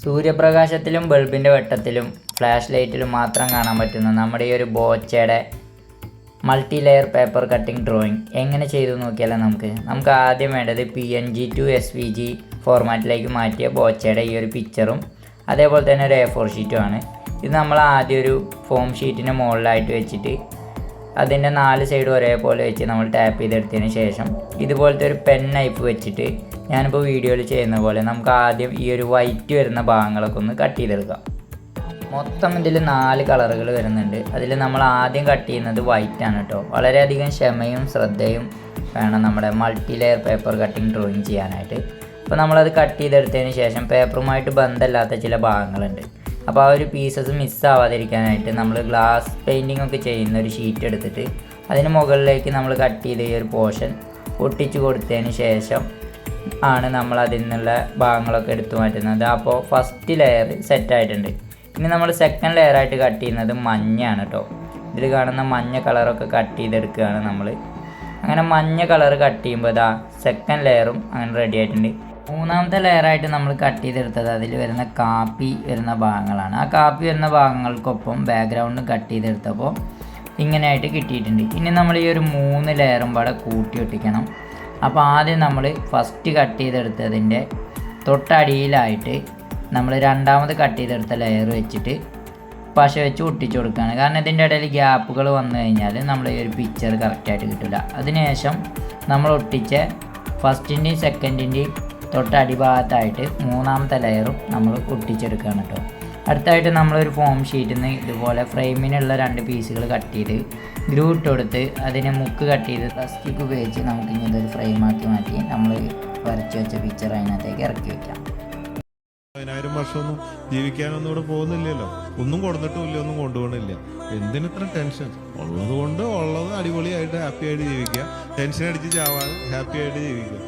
സൂര്യപ്രകാശത്തിലും ബൾബിൻ്റെ വെട്ടത്തിലും flash ലൈറ്റിലും മാത്രം കാണാൻ പറ്റുന്ന നമ്മുടെ ഈ ഒരു ബോച്ചയുടെ multi layer paper cutting drawing എങ്ങനെ ചെയ്തു നോക്കിയാലോ നമുക്ക് ആദ്യം വേണ്ടത് PNG to SVG ഫോർമാറ്റിലേക്ക് മാറ്റിയ ബോച്ചയുടെ ഈ ഒരു പിക്ചറും അതേപോലെ തന്നെ ഒരു A4 ഷീറ്റും ആണ്. ഇത് നമ്മൾ ആദ്യം ഒരു ഫോം ഷീറ്റിന് മുകളിലായിട്ട് വെച്ചിട്ട് അതിൻ്റെ 4 സൈഡ് ഒരേപോലെ വെച്ച് നമ്മൾ ടാപ്പ് ചെയ്തെടുത്തതിന് ശേഷം ഇതുപോലത്തെ ഒരു പെൻ നൈഫ് വെച്ചിട്ട് ഞാനിപ്പോൾ വീഡിയോയിൽ ചെയ്യുന്ന പോലെ നമുക്ക് ആദ്യം ഈ ഒരു വൈറ്റ് വരുന്ന ഭാഗങ്ങളൊക്കെ ഒന്ന് കട്ട് ചെയ്തെടുക്കാം. മൊത്തം ഇതിൽ 4 കളറുകൾ വരുന്നുണ്ട്. അതിൽ നമ്മൾ ആദ്യം കട്ട് ചെയ്യുന്നത് വൈറ്റ് ആണ് കേട്ടോ. വളരെയധികം ക്ഷമയും ശ്രദ്ധയും വേണം നമ്മുടെ multi layer paper cutting drawing ചെയ്യാനായിട്ട്. അപ്പോൾ നമ്മളത് കട്ട് ചെയ്തെടുത്തതിന് ശേഷം പേപ്പറുമായിട്ട് ബന്ധമില്ലാത്ത ചില ഭാഗങ്ങളുണ്ട്. അപ്പോൾ ആ ഒരു പീസസ് മിസ്സാവാതിരിക്കാനായിട്ട് നമ്മൾ ഗ്ലാസ് പെയിൻറ്റിംഗ് ഒക്കെ ചെയ്യുന്ന ഒരു ഷീറ്റ് എടുത്തിട്ട് അതിന് മുകളിലേക്ക് നമ്മൾ കട്ട് ചെയ്ത ഈ ഒരു പോർഷൻ ഒട്ടിച്ച് കൊടുത്തതിന് ശേഷം ആണ് നമ്മൾ അതിൽ നിന്നുള്ള ഭാഗങ്ങളൊക്കെ എടുത്തു മാറ്റുന്നത്. അപ്പോൾ ഫസ്റ്റ് ലെയർ സെറ്റായിട്ടുണ്ട്. ഇനി നമ്മൾ സെക്കൻഡ് ലെയറായിട്ട് കട്ട് ചെയ്യുന്നത് മഞ്ഞയാണ് കേട്ടോ. ഇതിൽ കാണുന്ന മഞ്ഞ കളറൊക്കെ കട്ട് ചെയ്തെടുക്കുകയാണ് നമ്മൾ. അങ്ങനെ മഞ്ഞ കളർ കട്ട് ചെയ്യുമ്പോൾ ഇതാ സെക്കൻഡ് ലെയറും അങ്ങനെ റെഡി ആയിട്ടുണ്ട്. മൂന്നാമത്തെ ലെയറായിട്ട് നമ്മൾ കട്ട് ചെയ്തെടുത്തത് അതിൽ വരുന്ന കാപ്പി വരുന്ന ഭാഗങ്ങളാണ്. ആ കാപ്പി വരുന്ന ഭാഗങ്ങൾക്കൊപ്പം ബാക്ക്ഗ്രൗണ്ടും കട്ട് ചെയ്തെടുത്തപ്പോൾ ഇങ്ങനെയായിട്ട് കിട്ടിയിട്ടുണ്ട്. ഇനി നമ്മൾ ഈ ഒരു 3 ലെയറും പാടെ കൂട്ടി ഒട്ടിക്കണം. അപ്പോൾ ആദ്യം നമ്മൾ ഫസ്റ്റ് കട്ട് ചെയ്തെടുത്തതിൻ്റെ തൊട്ടടിയിലായിട്ട് നമ്മൾ രണ്ടാമത് കട്ട് ചെയ്തെടുത്ത ലെയർ വെച്ചിട്ട് പശ വെച്ച് ഒട്ടിച്ചു കൊടുക്കുകയാണ്. കാരണം ഇതിൻ്റെ ഇടയിൽ ഗ്യാപ്പുകൾ വന്നു കഴിഞ്ഞാൽ നമ്മൾ ഈ ഒരു പിക്ചർ കറക്റ്റായിട്ട് കിട്ടില്ല. അതിനുശേഷം നമ്മൾ ഒട്ടിച്ച ഫസ്റ്റിൻ്റെയും സെക്കൻഡിൻ്റെയും തൊട്ടടിഭാഗത്തായിട്ട് മൂന്നാമത്തെ ലെയറും നമ്മൾ ഒട്ടിച്ചെടുക്കുകയാണ് കേട്ടോ. അടുത്തായിട്ട് നമ്മളൊരു ഫോം ഷീറ്റിൽ നിന്ന് ഇതുപോലെ ഫ്രെയിമിനുള്ള 2 പീസുകൾ കട്ട് ചെയ്ത് ഗ്രൂ ഇട്ട് കൊടുത്ത് അതിനെ മുക്ക് കട്ട് ചെയ്ത് പ്ലാസ്റ്റിക് ഉപയോഗിച്ച് നമുക്ക് ഇനി ഇതൊരു ഫ്രെയിമാക്കി മാറ്റി നമ്മൾ വരച്ച് വെച്ച പിക്ചർ അതിനകത്തേക്ക് ഇറക്കി വയ്ക്കാം. 10,000 വർഷമൊന്നും ജീവിക്കാനൊന്നും ഇവിടെ പോകുന്നില്ലല്ലോ. ഒന്നും കൊടുത്തിട്ടുമില്ല, ഒന്നും കൊണ്ടുപോകണില്ല. എന്തിനിത്ര ടെൻഷൻ? ഉള്ളത് അടിപൊളിയായിട്ട് ഹാപ്പി ആയിട്ട് ജീവിക്കുക, ടെൻഷൻ അടിച്ച് ചാവാതെ ഹാപ്പി ആയിട്ട് ജീവിക്കുക.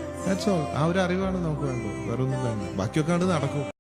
ആ ഒരു അറിവാണ് നമുക്ക് വേണ്ടത്. വേറെ ഒന്നും വേണ്ട. ബാക്കിയൊക്കെ നടക്കും.